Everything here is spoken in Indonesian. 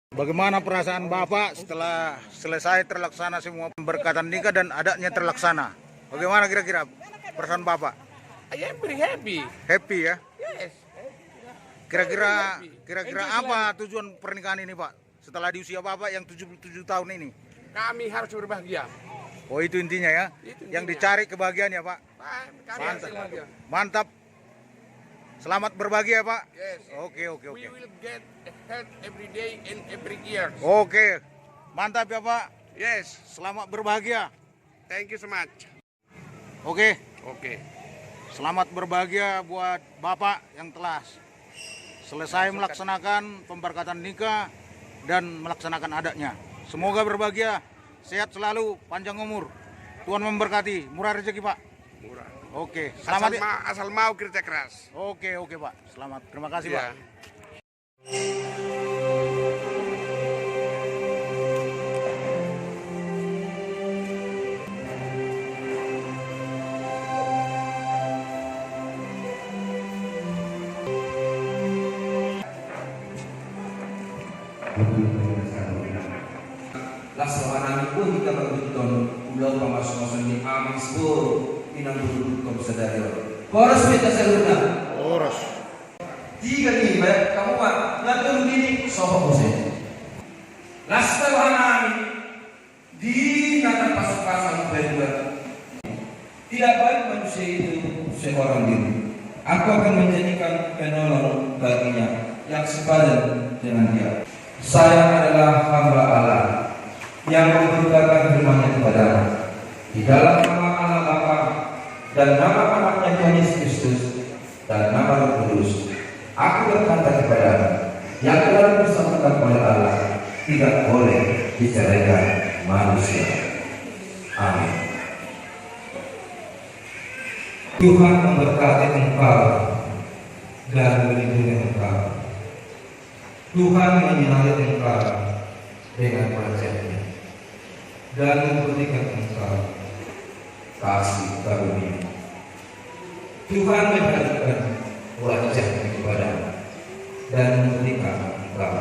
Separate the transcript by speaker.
Speaker 1: Bagaimana perasaan Bapak setelah selesai terlaksana semua pemberkatan nikah dan adatnya terlaksana? Bagaimana kira-kira perasaan Bapak?
Speaker 2: I am very happy.
Speaker 1: Happy ya?
Speaker 2: Yes.
Speaker 1: Kira-kira apa tujuan pernikahan ini, Pak? Setelah di usia Bapak yang 77 tahun ini?
Speaker 2: Kami harus berbahagia.
Speaker 1: Oh, itu intinya ya?
Speaker 2: Itu
Speaker 1: Yang
Speaker 2: intinya.
Speaker 1: dicari kebahagiaannya, Pak?
Speaker 2: Kami harus berbahagia.
Speaker 1: Mantap. Selamat berbahagia, Pak.
Speaker 2: Yes.
Speaker 1: Oke.
Speaker 2: We will get health every day and every year.
Speaker 1: Oke. Mantap ya, Pak.
Speaker 2: Yes.
Speaker 1: Selamat berbahagia.
Speaker 2: Thank you so much.
Speaker 1: Oke.
Speaker 2: Okay.
Speaker 1: Selamat berbahagia buat Bapak yang telah selesai melaksanakan pemberkatan nikah dan melaksanakan adatnya. Semoga berbahagia, sehat selalu, panjang umur. Tuhan memberkati, murah rezeki, Pak.
Speaker 2: Murah.
Speaker 1: Oke, selamat.
Speaker 2: Asal mau kerja keras.
Speaker 1: Oke, Pak. Selamat. Terima kasih,
Speaker 2: Ya.
Speaker 1: Pak.
Speaker 3: Las rohanami pun kita berbincang ulang pamas-pamasan di amis pun inang berbincang sedaya. Koros kita seluna.
Speaker 1: Urus.
Speaker 3: Tiga nih, baik kamu mah ngatur gini sopo bosen. Las rohanami di kata pasang-pasang berdua. Tidak baik manusia itu seorang diri. Aku akan menjadikan penolong baginya yang sepadan dengan dia. Saya adalah hamba Allah yang memberitakan firman-Nya kepadamu. Di dalam nama Allah Bapa dan nama anaknya Tuhan Yesus Kristus dan nama Roh Kudus, aku berkata kepadamu, yang telah disatukan oleh Allah tidak boleh diceraikan manusia. Amin. Tuhan memberkati engkau dan melindungi engkau. Tuhan menyinari engkau dengan wajah-Nya dan memberikan engkau kasih karunia. Tuhan memberikan wajah-Nya kepadamu dan memberikan engkau